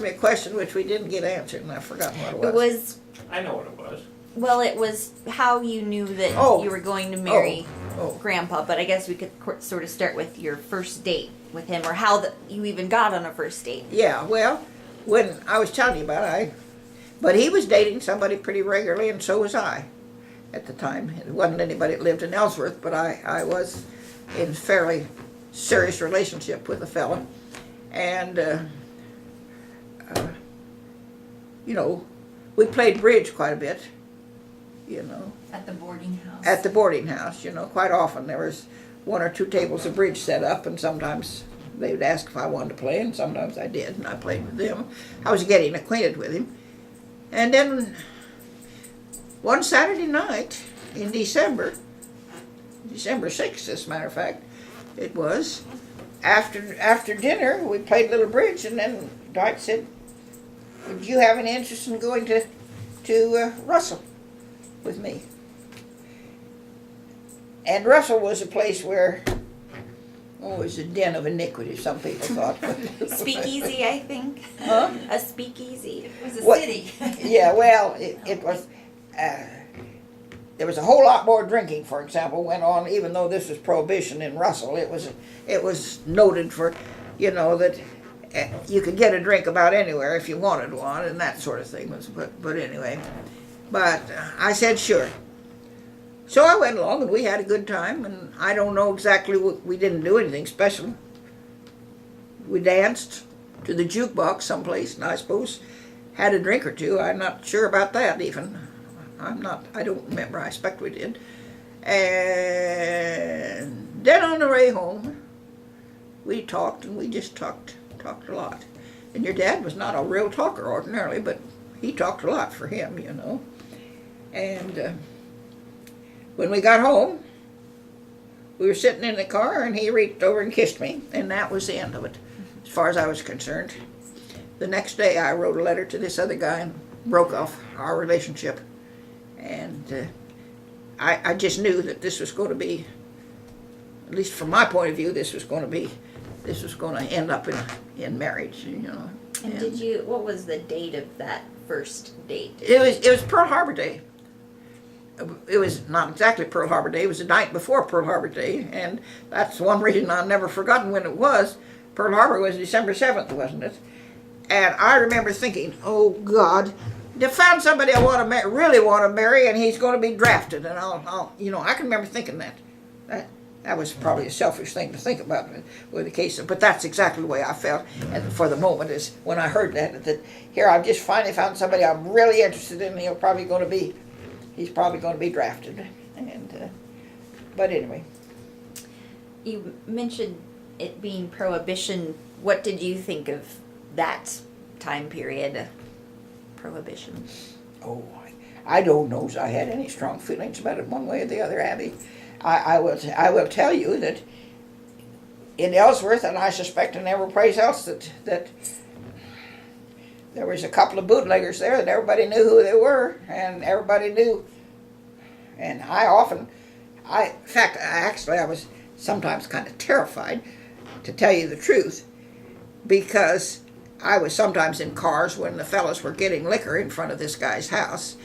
me a question which we didn't get answered, and I've forgotten what it was. It was, I know what it was. well, it was how you knew that Oh. you were going to marry Oh. Grandpa, but I guess we could sort of start with your first date with him, or how you even got on a first date. Yeah, well, when I was telling you about it, but he was dating somebody pretty regularly, and so was I at the time. It wasn't anybody that lived in Ellsworth, but I was in fairly serious relationship with a fella. And, you know, we played bridge quite a bit, you know. At the boarding house. At the boarding house, you know, quite often there was 1 or 2 tables of bridge set up, and sometimes they would ask if I wanted to play, and sometimes I did, and I played with them. I was getting acquainted with him. And then one Saturday night in December 6th, as a matter of fact, it was, after dinner, we played a little bridge, and then Dwight said, would you have any interest in going to Russell with me? And Russell was a place where, it was a den of iniquity, some people thought. Speakeasy, I think. Huh? A speakeasy. It was a What- city. Yeah, well, it was, there was a whole lot more drinking, for example, went on, even though this was prohibition in Russell. It was noted for, you know, that you could get a drink about anywhere if you wanted one, and that sort of thing. But anyway, I said sure. So I went along, and we had a good time, and I don't know exactly we didn't do anything special. We danced to the jukebox someplace, and I suppose had a drink or two. I'm not sure about that even. I don't remember. I expect we did. And then on the way home, we talked, and we just talked a lot. And your dad was not a real talker ordinarily, but he talked a lot for him, you know. And when we got home, we were sitting in the car, and he reached over and kissed me, and that was the end of it, as far as I was concerned. The next day, I wrote a letter to this other guy and broke off our relationship. And I just knew that this was going to be, at least from my point of view, this was going to end up in marriage, you know. And what was the date of that first date? It was Pearl Harbor Day. It was not exactly Pearl Harbor Day. It was the night before Pearl Harbor Day, and that's one reason I've never forgotten when it was. Pearl Harbor was December 7th, wasn't it? And I remember thinking, oh God, they found somebody I want to really want to marry, and he's going to be drafted, and I'll you know, I can remember thinking that. That was probably a selfish thing to think about with the case, but that's exactly the way I felt for the moment, is when I heard that here I've just finally found somebody I'm really interested in, and he's probably going to be drafted. And but anyway. You mentioned it being prohibition. What did you think of that time period? Prohibition. Oh, I don't know if I had any strong feelings about it one way or the other, Abby. I will tell you that in Ellsworth, and I suspect in every place else, that there was a couple of bootleggers there, and everybody knew who they were, and everybody knew. And I was sometimes kind of terrified, to tell you the truth, because I was sometimes in cars when the fellas were getting liquor in front of this guy's house,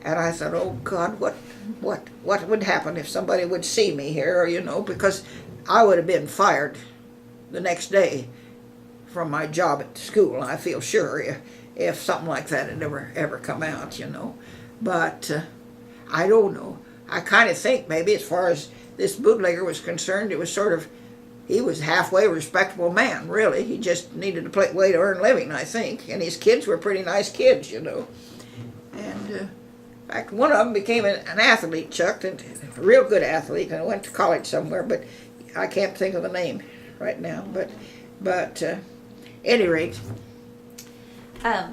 and I thought, oh God, what would happen if somebody would see me here, you know, because I would have been fired the next day from my job at school, I feel sure, if something like that had ever come out, you know. But I don't know. I kind of think maybe as far as this bootlegger was concerned, it was sort of, he was halfway respectable man, really. He just needed to way to earn a living, I think. And his kids were pretty nice kids, you know. And in fact, one of them became an athlete, Chuck, and a real good athlete, and went to college somewhere, but I can't think of the name right now. But any rate.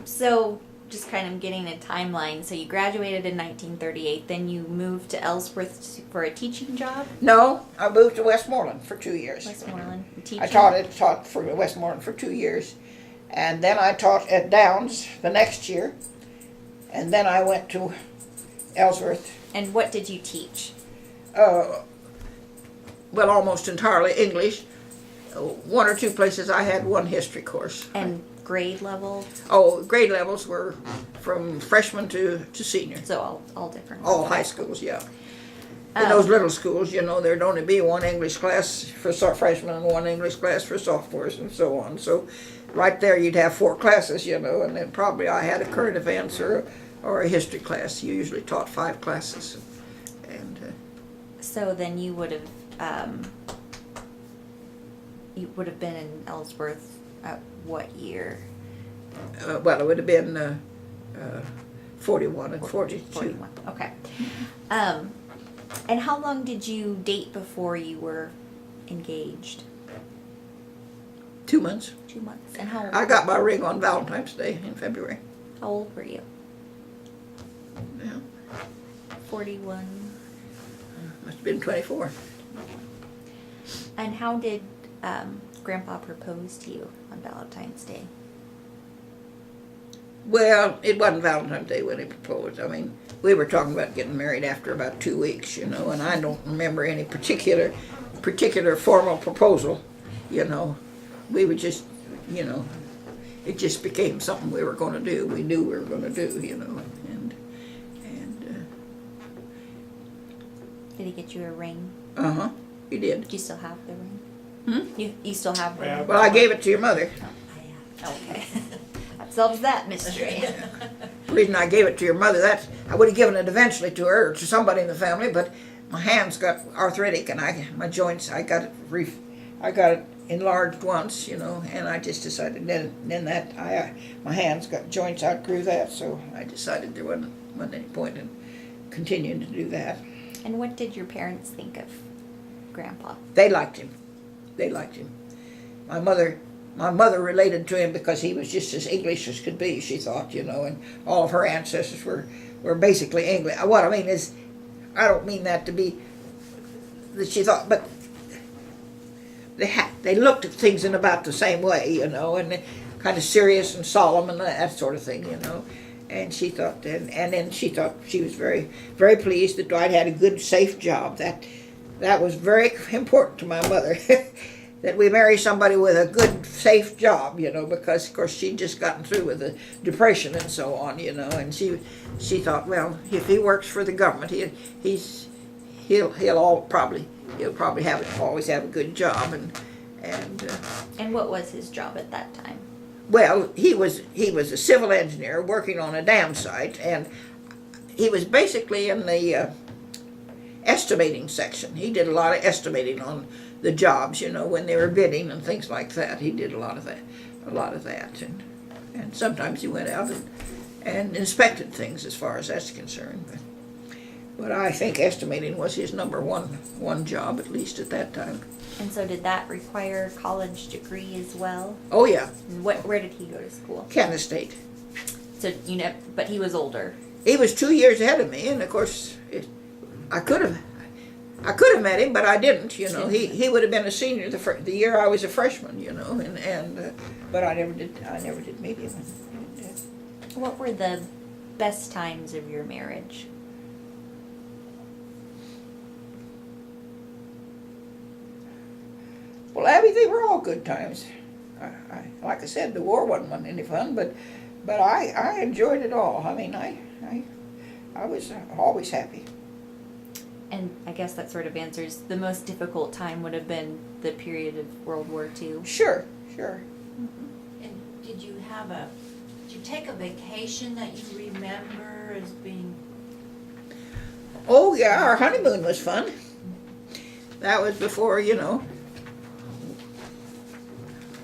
So just kind of getting a timeline. So you graduated in 1938, then you moved to Ellsworth for a teaching job? No, I moved to Westmoreland for 2 years. Westmoreland, teaching? I taught for Westmoreland for 2 years. And then I taught at Downs the next year. And then I went to Ellsworth. And what did you teach? Well, almost entirely English. 1 or 2 places I had one history course. And grade level? Oh, grade levels were from freshman to senior. So all different. All high schools, yeah. In those little schools, there'd only be one English class for freshmen and one English class for sophomores and so on. So right there you'd have 4 classes, and then probably I had a current events or a history class. You usually taught 5 classes. And so then you would have been in Ellsworth at what year? well, it would have been 41 and 42. 41. Okay. And how long did you date before you were engaged? 2 months. 2 months. And how I got my ring on Valentine's Day in February. How old were you? Yeah, 41. must have been 24. And how did Grandpa propose to you on Valentine's Day? Well, it wasn't Valentine's Day when he proposed. I mean, we were talking about getting married after about 2 weeks, and I don't remember any particular formal proposal, We were just, it just became something we were going to do. We knew we were going to do, and Did he get you a ring? he did. Do you still have the ring? Hmm? You still have the ring? Well, I gave it to your mother. Okay. That solves that mystery. The reason I gave it to your mother, I would have given it eventually to her or to somebody in the family, but my hands got arthritic and my joints, I got it enlarged once, and I just decided then that my hands got joints outgrew that, so I decided there wasn't any point in continuing to do that. And what did your parents think of Grandpa? They liked him. My mother related to him because he was just as English as could be, she thought, and all of her ancestors were basically English. What I mean is, I don't mean that to be that she thought, but they looked at things in about the same way, and kind of serious and solemn and that sort of thing, And she thought, and then she thought she was very, very pleased that Dwight had a good, safe job. That was very important to my mother. That we marry somebody with a good, safe job, because of course she'd just gotten through with the depression and so on, and she thought, well, if he works for the government, he'll probably always have a good job, And what was his job at that time? Well, he was a civil engineer working on a dam site, and he was basically in the estimating section. He did a lot of estimating on the jobs, when they were bidding and things like that. He did a lot of that, and sometimes he went out and inspected things as far as that's concerned. But I think estimating was his number one job, at least at that time. And so did that require a college degree as well? Oh yeah. And where did he go to school? Kansas State. So but he was older. He was 2 years ahead of me, and of course I could have met him, but I didn't. He would have been a senior the year I was a freshman. But I never did meet him. What were the best times of your marriage? Well, Abby, they were all good times. Like I said, the war wasn't any fun, but I enjoyed it all. I mean, I was always happy. And I guess that sort of answers the most difficult time would have been the period of World War II. Sure. And did you take a vacation that you remember as being? Oh yeah, our honeymoon was fun. That was before,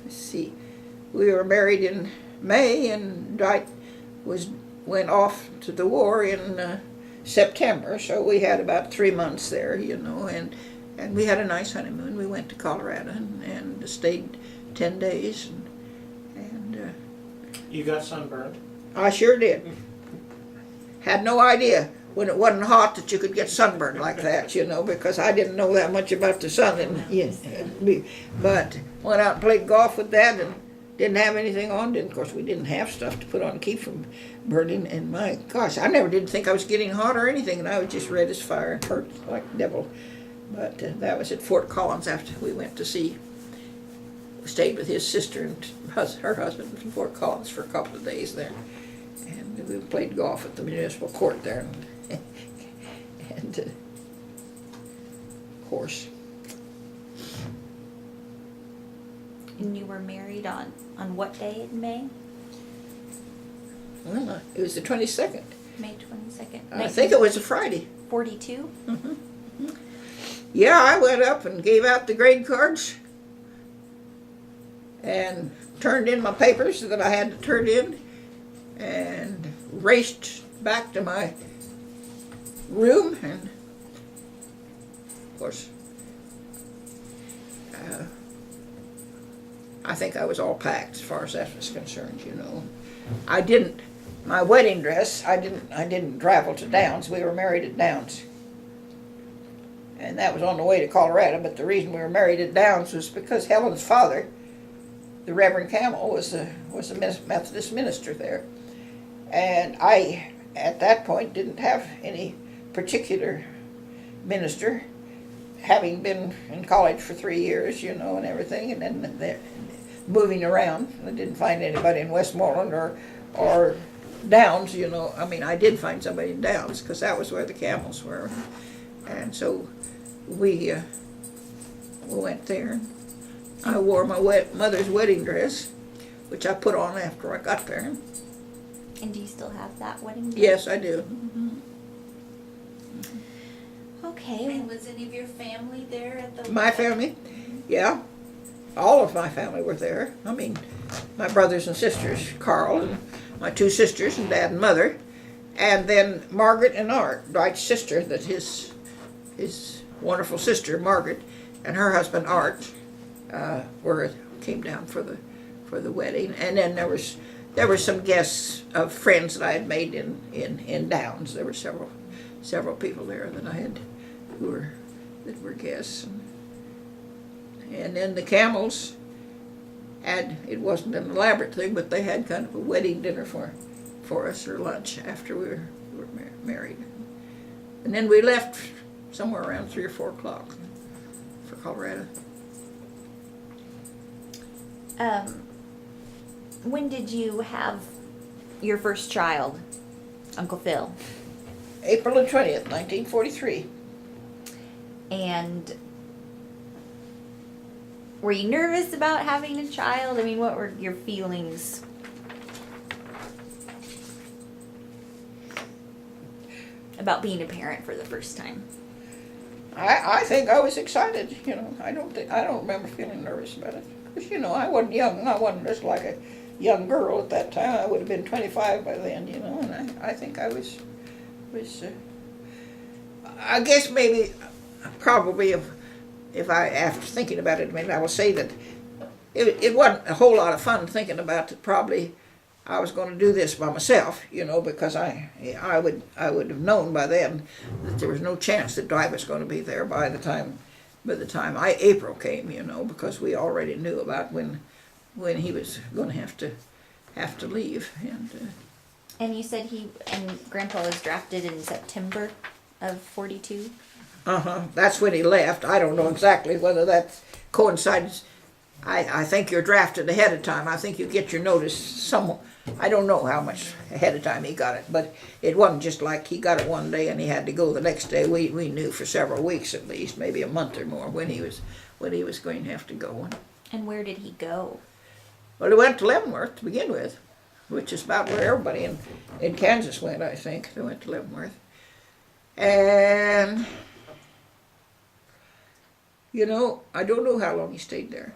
let's see, we were married in May, and Dwight went off to the war in September, so we had about 3 months there, and we had a nice honeymoon. We went to Colorado and stayed 10 days, and You got sunburned? I sure did. Had no idea when it wasn't hot that you could get sunburned like that, because I didn't know that much about the sun, but went out and played golf with that and didn't have anything on. Of course, we didn't have stuff to put on to keep from burning, and my gosh, I never did think I was getting hot or anything, and I was just red as fire and hurt like the devil. But that was at Fort Collins after we went to see stayed with his sister and her husband in Fort Collins for a couple of days there. And we played golf at the municipal court there. And of course. And you were married on what day in May? Well, it was the 22nd. May 22nd. I think it was a Friday. 42? Yeah, I went up and gave out the grade cards and turned in my papers that I had to turn in and raced back to my room, and of course I think I was all packed as far as that was concerned, you know. I didn't, my wedding dress, I didn't travel to Downs. We were married at Downs. And that was on the way to Colorado, but the reason we were married at Downs was because Helen's father, the Reverend Camel, was a Methodist minister there. And I, at that point, didn't have any particular minister, having been in college for 3 years, you know, and everything, and then moving around. I didn't find anybody in Westmoreland or Downs, you know. I mean, I did find somebody in Downs, because that was where the Camels were. And so we went there. I wore my mother's wedding dress, which I put on after I got there. And do you still have that wedding dress? Yes, I do. Okay. And was any of your family there at the My family? Yeah. All of my family were there. I mean, my brothers and sisters, Carl, and my 2 sisters, and Dad and Mother. And then Margaret and Art, Dwight's sister, that his wonderful sister, Margaret, and her husband, Art, came down for the wedding. And then there were some guests of friends that I had made in Downs. There were several people there that I had that were guests. And then the Camels it wasn't an elaborate thing, but they had kind of a wedding dinner for us, or lunch, after we were married. And then we left somewhere around 3 or 4 o'clock for Colorado. When did you have your first child, Uncle Phil? April the 20th, 1943. And were you nervous about having a child? I mean, what were your feelings? About being a parent for the first time? I think I was excited, you know. I don't remember feeling nervous about it. Because, you know, I wasn't young. I wasn't just like a young girl at that time. I would have been 25 by then, you know. And I think I was I guess maybe, probably, if I, after thinking about it, maybe I will say that it wasn't a whole lot of fun thinking about that probably I was going to do this by myself, you know, because I would have known by then that there was no chance that Dwight was going to be there by the time April came, you know, because we already knew about when he was going to have to leave. And you said Grandpa was drafted in September of 42? That's when he left. I don't know exactly whether that coincides. I think you're drafted ahead of time. I think you get your notice somewhat. I don't know how much ahead of time he got it, but it wasn't just like he got it one day and he had to go the next day. We knew for several weeks at least, maybe a month or more, when he was going to have to go. And where did he go? Well, he went to Leavenworth to begin with, which is about where everybody in Kansas went, I think. They went to Leavenworth. And, you know, I don't know how long he stayed there.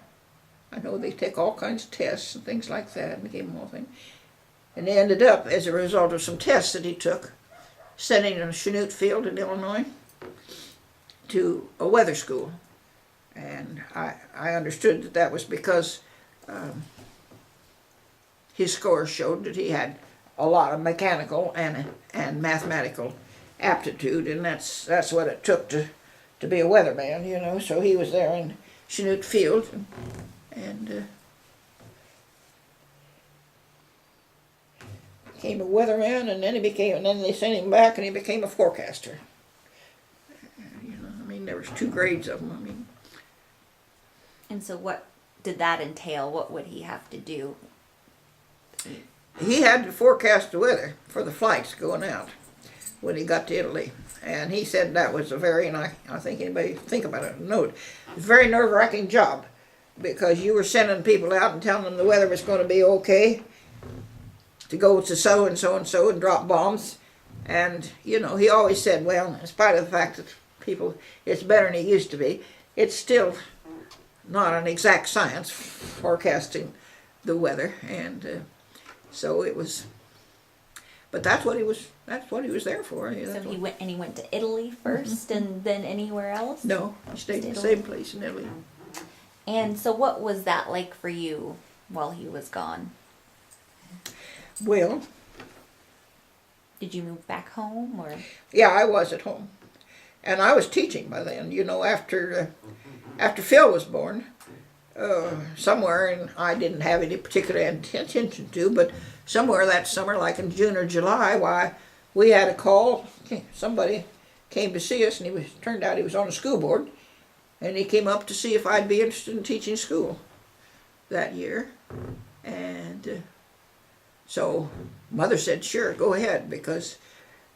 I know they take all kinds of tests and things like that, and they gave him all things. And they ended up, as a result of some tests that he took, sending him to Chanute Field in Illinois to a weather school. And I understood that was because his scores showed that he had a lot of mechanical and mathematical aptitude, and that's what it took to be a weatherman, you know. So he was there in Chanute Field, and became a weatherman, and then they sent him back, and he became a forecaster. You know, I mean, there was 2 grades of them. I mean, and so what did that entail? What would he have to do? He had to forecast the weather for the flights going out when he got to Italy. And he said that was a very, and I think anybody think about it, know it, a very nerve-wracking job, because you were sending people out and telling them the weather was going to be okay to go to so and so and so and drop bombs. And, you know, he always said, well, in spite of the fact that people, it's better than it used to be, it's still not an exact science forecasting the weather. And so it was, but that's what he was there for. You know, So he went to Italy 1st and then anywhere else? No, he stayed in the same place in Italy. And so what was that like for you while he was gone? Well, Did you move back home or? yeah, I was at home, and I was teaching by then. You know, after Phil was born, somewhere, and I didn't have any particular intention to, but somewhere that summer, like in June or July, why, we had a call. Somebody came to see us, and turned out he was on the school board, and he came up to see if I'd be interested in teaching school that year. And so Mother said, sure, go ahead, because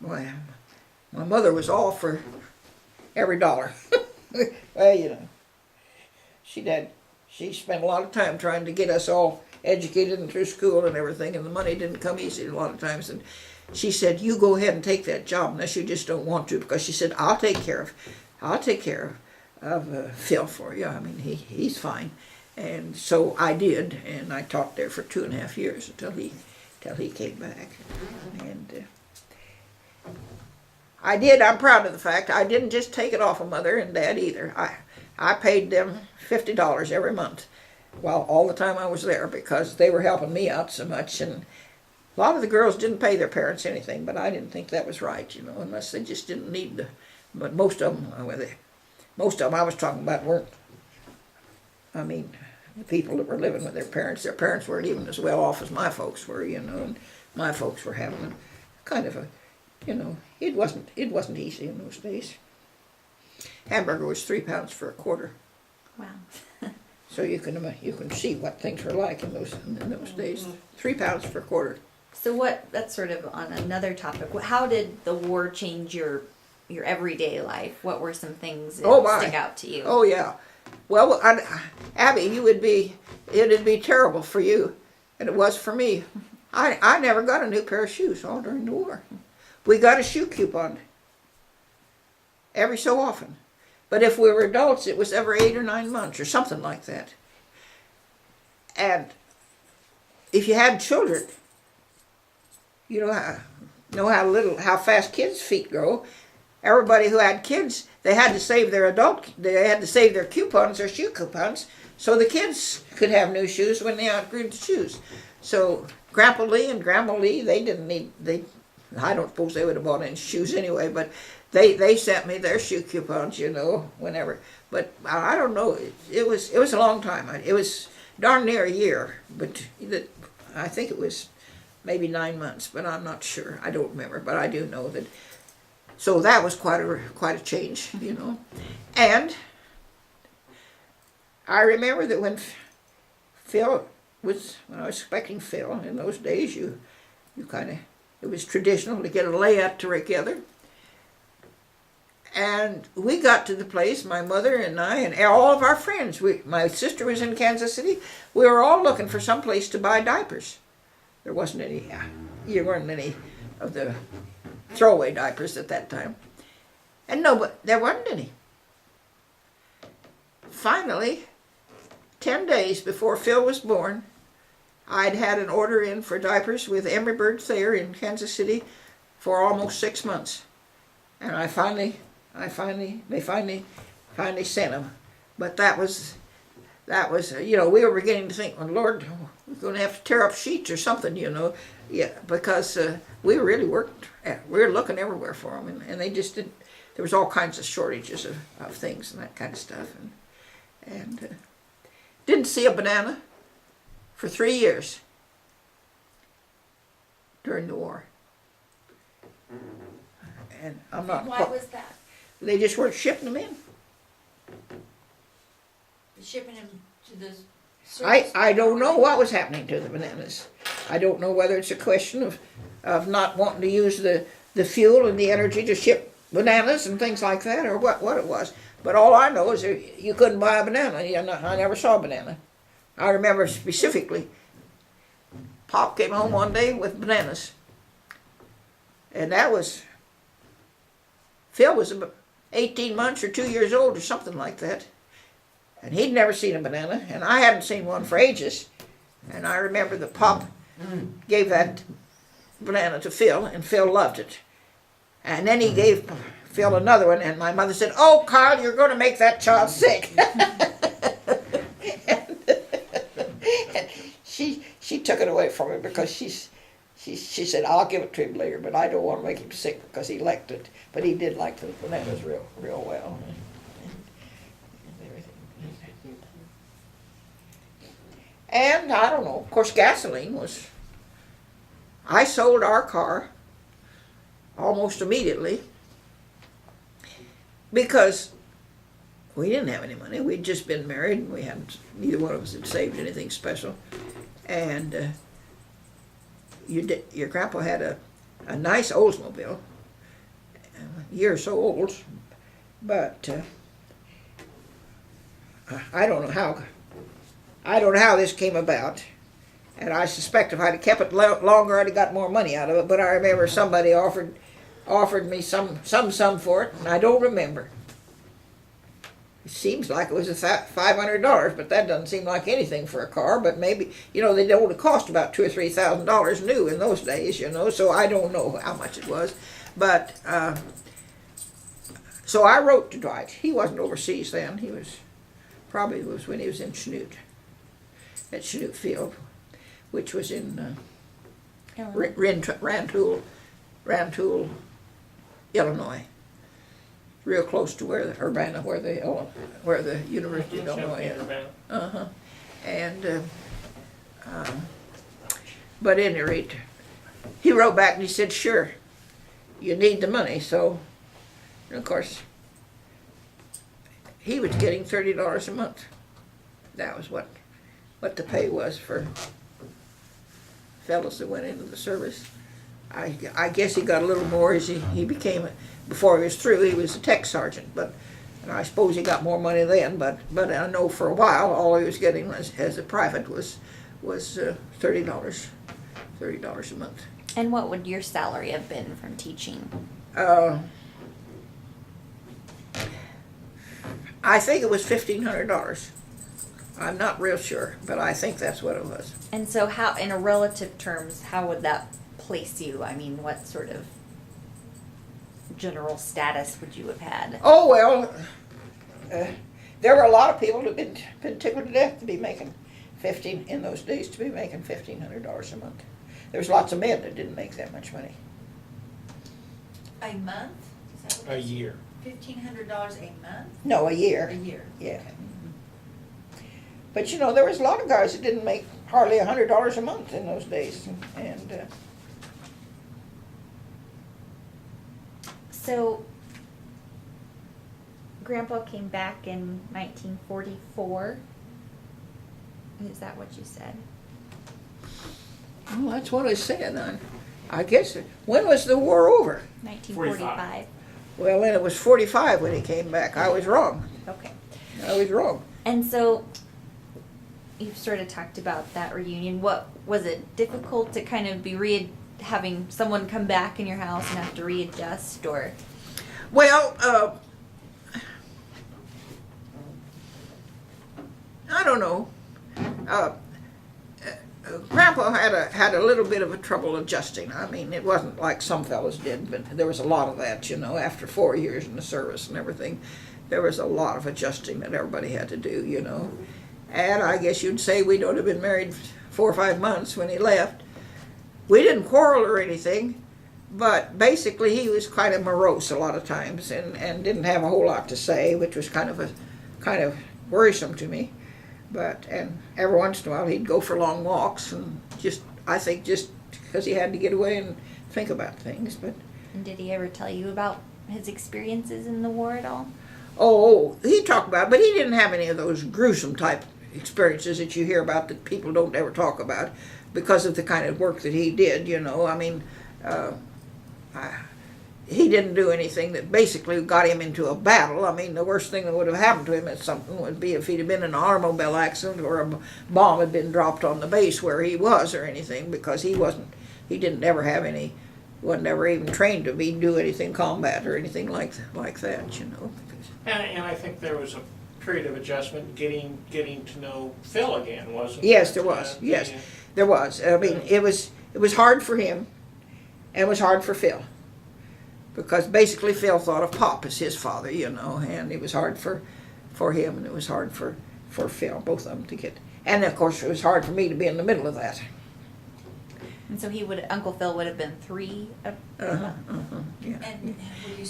my mother was all for every dollar. Well, you know, she spent a lot of time trying to get us all educated and through school and everything, and the money didn't come easy a lot of times. And she said, you go ahead and take that job unless you just don't want to, because she said, I'll take care of Phil for you. I mean, he's fine. And so I did, and I taught there for 2.5 years until he came back. And I did. I'm proud of the fact I didn't just take it off of Mother and Dad either. I paid them $50 every month, while all the time I was there, because they were helping me out so much. And a lot of the girls didn't pay their parents anything, but I didn't think that was right, you know, unless they just didn't need to. But most of them I was talking about weren't. I mean, the people that were living with their parents weren't even as well off as my folks were, you know, and my folks were having a kind of a, you know, it wasn't easy in those days. Hamburger was 3 pounds for a quarter. Wow. So you can see what things were like in those days. 3 pounds for a quarter. So that's sort of on another topic. How did the war change your everyday life? What were some things that stick out to you? Oh yeah. Well, Abby, it'd be terrible for you, and it was for me. I never got a new pair of shoes all during the war. We got a shoe coupon every so often. But if we were adults, it was every 8 or 9 months or something like that. And if you had children, you know how fast kids' feet grow. Everybody who had kids, they had to save their coupons, their shoe coupons, so the kids could have new shoes when they outgrew the shoes. So Grandpa Lee and Grandma Lee, I don't suppose they would have bought any shoes anyway, but they sent me their shoe coupons, you know, whenever. But I don't know, it was a long time. It was darn near a year, but I think it was maybe 9 months, but I'm not sure. I don't remember, but I do know that. So that was quite a change, you know. And I remember that when I was expecting Phil, in those days, you kind of, it was traditional to get a layette together. And we got to the place, my mother and I and all of our friends. My sister was in Kansas City. We were all looking for some place to buy diapers. There wasn't any, there weren't any of the throwaway diapers at that time. And no, but there wasn't any. Finally, 10 days before Phil was born, I'd had an order in for diapers with Emery Bird Thayer in Kansas City for almost 6 months. And they finally sent them. But that was, you know, we were beginning to think, well, Lord, we're going to have to tear up sheets or something, you know. Yeah, because we really worked, we were looking everywhere for them, and they just didn't, there was all kinds of shortages of things and that kind of stuff. And didn't see a banana for 3 years during the war. And I'm not. Why was that? They just weren't shipping them in. Shipping them to the I don't know what was happening to the bananas. I don't know whether it's a question of not wanting to use the fuel and the energy to ship bananas and things like that, or what it was. But all I know is that you couldn't buy a banana. I never saw a banana. I remember specifically, Pop came home one day with bananas. And Phil was about 18 months or 2 years old or something like that. And he'd never seen a banana, and I hadn't seen one for ages. And I remember that Pop gave that banana to Phil, and Phil loved it. And then he gave Phil another one, and my mother said, "Oh, Carl, you're going to make that child sick." and she took it away from him because she said, "I'll give it to him later, but I don't want to make him sick because he liked it." But he did like the bananas real well. And I don't know, of course gasoline was, I sold our car almost immediately because we didn't have any money. We'd just been married and neither one of us had saved anything special. And your grandpa had a nice Oldsmobile, a year or so old, but I don't know how this came about, and I suspect if I'd have kept it longer, I'd have got more money out of it. But I remember somebody offered me some sum for it, and I don't remember. It seems like it was $500, but that doesn't seem like anything for a car. But maybe, they only cost about $2,000 or $3,000 new in those days, So I don't know how much it was, but so I wrote to Dwight. He wasn't overseas then. He was probably when he was in Chanute. At Chanute Field, which was in Rantoul, Illinois, real close to where the Urbana, where the University of Illinois is. And but at any rate, he wrote back and he said, "Sure, you need the money." So, and of course, he was getting $30 a month. That was what the pay was for fellows that went into the service. I guess he got a little more as he became, before he was through, he was a tech sergeant, and I suppose he got more money then, but I know for a while all he was getting as a private was $30 a month. And what would your salary have been from teaching? I think it was $1,500. I'm not real sure, but I think that's what it was. And so how, in a relative terms, how would that place you? I mean, what sort of general status would you have had? Oh, well, there were a lot of people who'd been tickled to death to be making in those days, to be making $1,500 a month. There was lots of men that didn't make that much money. A month? Is that what A year. $1,500 a month? No, a year. A year. Yeah. But there was a lot of guys that didn't make hardly $100 a month in those days, and So, Grandpa came back in 1944. Is that what you said? well, that's what I said. I guess when was the war over? 1945. Well, then it was 45 when he came back. I was wrong. Okay. I was wrong. And so, you've sort of talked about that reunion. What was it difficult to kind of be having someone come back in your house and have to readjust, or? Well, I don't know. Grandpa had a little bit of a trouble adjusting. I mean, it wasn't like some fellows did, but there was a lot of that, after 4 years in the service and everything. There was a lot of adjusting that everybody had to do, And I guess you'd say we'd only been married 4 or 5 months when he left. We didn't quarrel or anything, but basically he was kind of morose a lot of times and didn't have a whole lot to say, which was kind of worrisome to me. And every once in a while he'd go for long walks, and I think just because he had to get away and think about things. And did he ever tell you about his experiences in the war at all? Oh, he talked about it, but he didn't have any of those gruesome type experiences that you hear about that people don't ever talk about because of the kind of work that he did, you know. I mean, he didn't do anything that basically got him into a battle. I mean, the worst thing that would have happened to him at something would be if he'd have been in an automobile accident or a bomb had been dropped on the base where he was or anything, because he didn't ever have any, wasn't ever even trained to do anything combat or anything like that, you know. And I think there was a period of adjustment getting to know Phil again, wasn't there? Yes, there was. Yes, there was. I mean, it was hard for him, and it was hard for Phil, because basically Phil thought of Pop as his father, you know, and it was hard for him, and it was hard for Phil, both of them to get. And of course, it was hard for me to be in the middle of that. And so Uncle Phil would have been 3. Yeah. And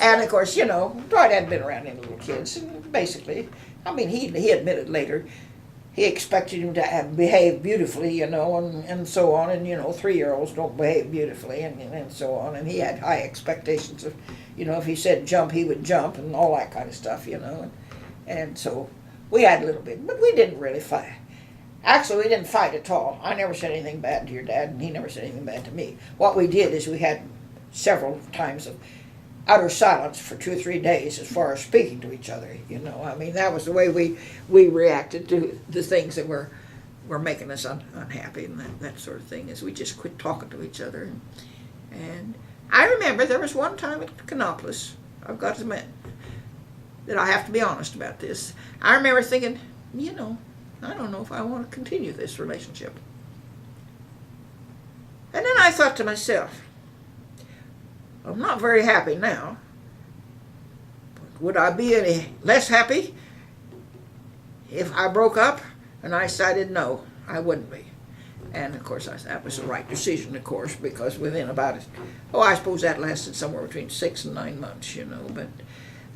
And of course, you know, Dwight hadn't been around any little kids. And basically, I mean, he admitted later he expected him to behave beautifully, you know, and so on. And, you know, 3-year-olds don't behave beautifully and so on. And he had high expectations of, you know, if he said jump, he would jump and all that kind of stuff, you know. And so we had a little bit, but we didn't really fight. Actually, we didn't fight at all. I never said anything bad to your dad, and he never said anything bad to me. What we did is we had several times of utter silence for 2 or 3 days as far as speaking to each other, you know. I mean, that was the way we reacted to the things that were making us unhappy and that sort of thing, is we just quit talking to each other. And I remember there was one time at Canopolis, I've got to admit that I have to be honest about this. I remember thinking, you know, I don't know if I want to continue this relationship. And then I thought to myself, I'm not very happy now. But would I be any less happy if I broke up? And I decided no, I wouldn't be. And of course, that was the right decision, of course, because within about, I suppose that lasted somewhere between 6 and 9 months, you know. But,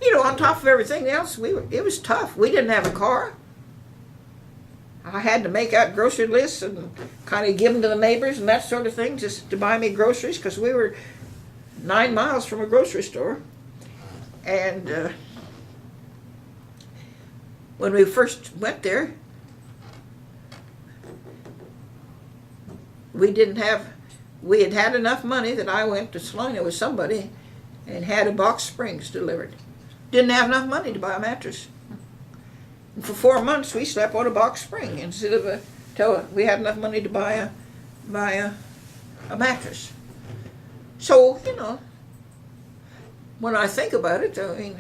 you know, on top of everything else, it was tough. We didn't have a car. I had to make out grocery lists and kind of give them to the neighbors and that sort of thing, just to buy me groceries, because we were 9 miles from a grocery store. And when we first went there, we had had enough money that I went to Salina with somebody and had a box of springs delivered. Didn't have enough money to buy a mattress. And for 4 months we slept on a box spring instead of till we had enough money to buy a mattress. So, you know, when I think about it, I mean,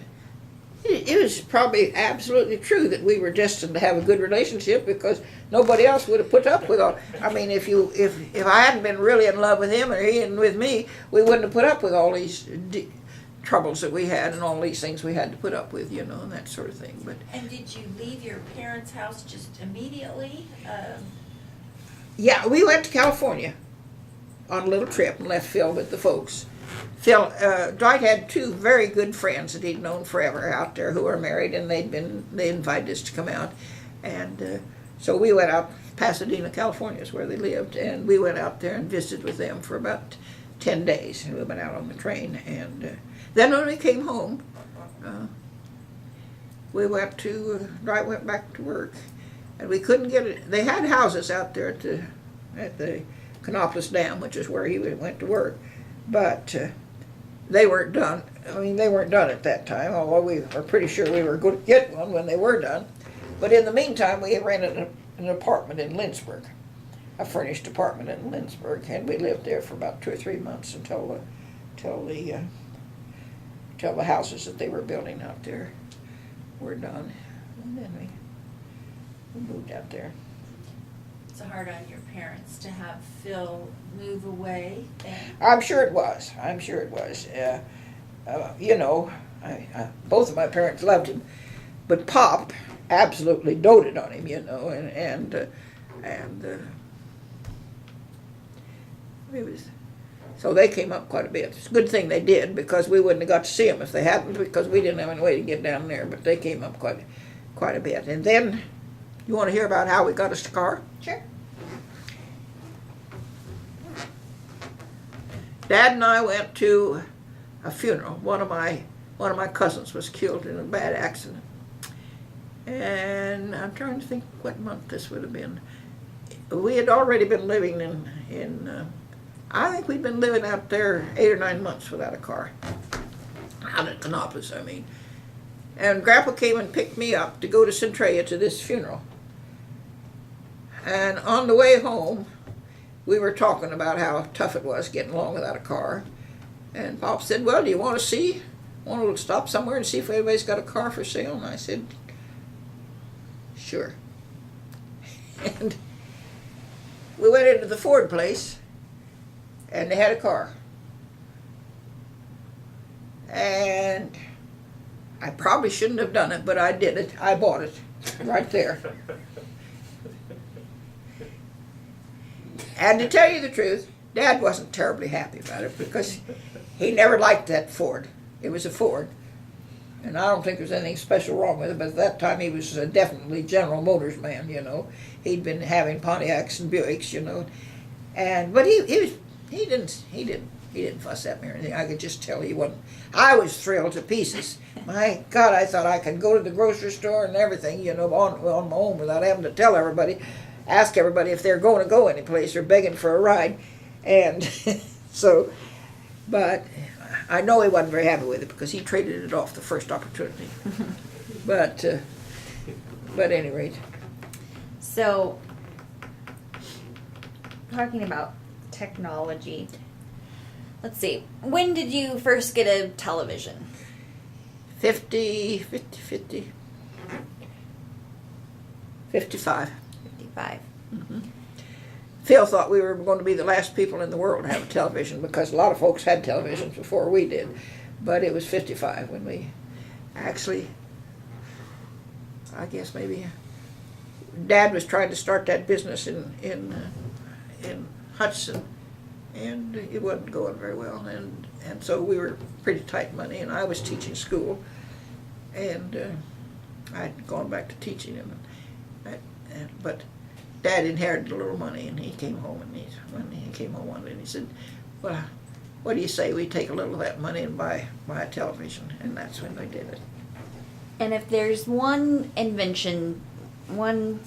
it was probably absolutely true that we were destined to have a good relationship, because nobody else would have put up with all. I mean, if I hadn't been really in love with him or he and with me, we wouldn't have put up with all these troubles that we had and all these things we had to put up with, you know, and that sort of thing. But And did you leave your parents' house just immediately? yeah, we went to California on a little trip and left Phil with the folks. Dwight had 2 very good friends that he'd known forever out there who were married, and they invited us to come out, and so we went out. Pasadena, California is where they lived, and we went out there and visited with them for about 10 days. And we went out on the train, and then when we came home, Dwight went back to work, and we couldn't get it. They had houses out there at the Canopolis Dam, which is where he went to work, but they weren't done. I mean, they weren't done at that time, although we were pretty sure we were going to get one when they were done. But in the meantime, we rented an apartment in Lynchburg, a furnished apartment in Lynchburg, and we lived there for about 2 or 3 months until the houses that they were building out there were done, and then we moved out there. It's hard on your parents to have Phil move away. I'm sure it was. You know, both of my parents loved him, but Pop absolutely doted on him, you know, and it was. So they came up quite a bit. It's a good thing they did, because we wouldn't have got to see them if they hadn't, because we didn't have any way to get down there. But they came up quite a bit. And then, you want to hear about how we got us a car? Sure. Dad and I went to a funeral. One of my cousins was killed in a bad accident, And I'm trying to think what month this would have been. We had already been living I think we'd been living out there 8 or 9 months without a car. Out at Canopolis, I mean. And Grandpa came and picked me up to go to Centralia to this funeral. And on the way home, we were talking about how tough it was getting along without a car. And Pop said, well, do you want to stop somewhere and see if anybody's got a car for sale? And I said, sure. And we went into the Ford place, and they had a car. And I probably shouldn't have done it, but I did it. I bought it right there. And to tell you the truth, Dad wasn't terribly happy about it because he never liked that Ford. It was a Ford. And I don't think there's anything special wrong with it, but at that time he was definitely General Motors man, you know. He'd been having Pontiacs and Buicks, you know. But he didn't fuss at me or anything. I could just tell he wasn't. I was thrilled to pieces. My God, I thought I could go to the grocery store and everything, you know, on my own without having to tell everybody, ask everybody if they're going to go anyplace or begging for a ride. And so, but I know he wasn't very happy with it because he traded it off the first opportunity. But at any rate. So, talking about technology, let's see. When did you first get a television? 55. 55. Mm-hmm. Phil thought we were going to be the last people in the world to have a television because a lot of folks had televisions before we did. But it was 55 when we actually, I guess maybe, Dad was trying to start that business in Hudson, and it wasn't going very well. And so we were pretty tight money, and I was teaching school, and I'd gone back to teaching, but Dad inherited a little money, and he came home, and when he came home one day, and he said, well, what do you say we take a little of that money and buy a television? And that's when they did it. And if there's one invention, one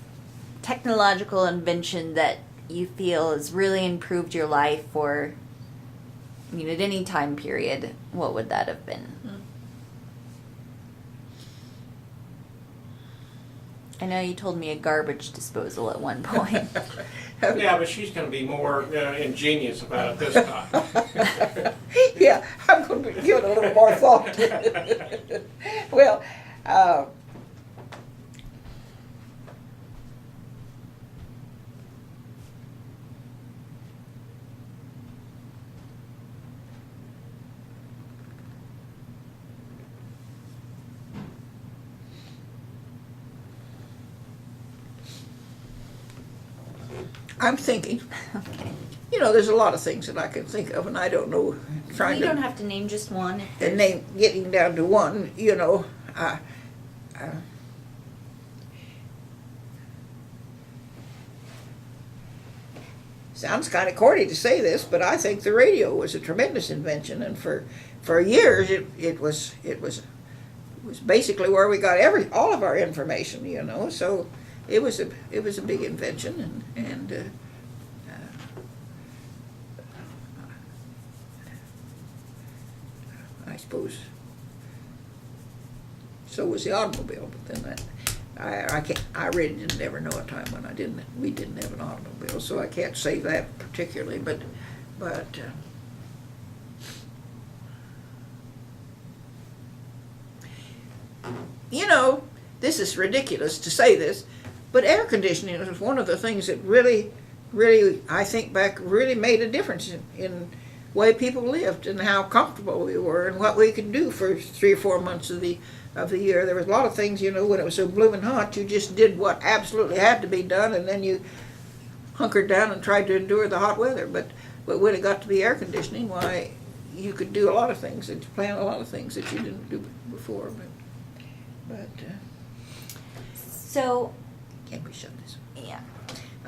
technological invention that you feel has really improved your life or, I mean, at any time period, what would that have been? I know you told me a garbage disposal at one point. Yeah, but she's going to be more ingenious about it this time. Yeah, I'm going to give it a little more thought. Well, I'm thinking, Okay. you know, there's a lot of things that I can think of, and I don't know, trying You to... don't have to name just one. If And there's- getting down to one, you know, sounds kind of corny to say this, but I think the radio was a tremendous invention, and for years it was basically where we got all of our information, you know. So it was a big invention, and I suppose so was the automobile. But then I really didn't ever know a time when we didn't have an automobile, so I can't say that particularly. But you know, this is ridiculous to say this, but air conditioning was one of the things that really, I think back, really made a difference in the way people lived and how comfortable we were and what we could do for 3 or 4 months of the year. There was a lot of things, you know, when it was so blooming hot, you just did what absolutely had to be done, and then you hunkered down and tried to endure the hot weather. But when it got to be air conditioning, why, you could do a lot of things, and plan a lot of things that you didn't do before. But So, can't we shut this? yeah.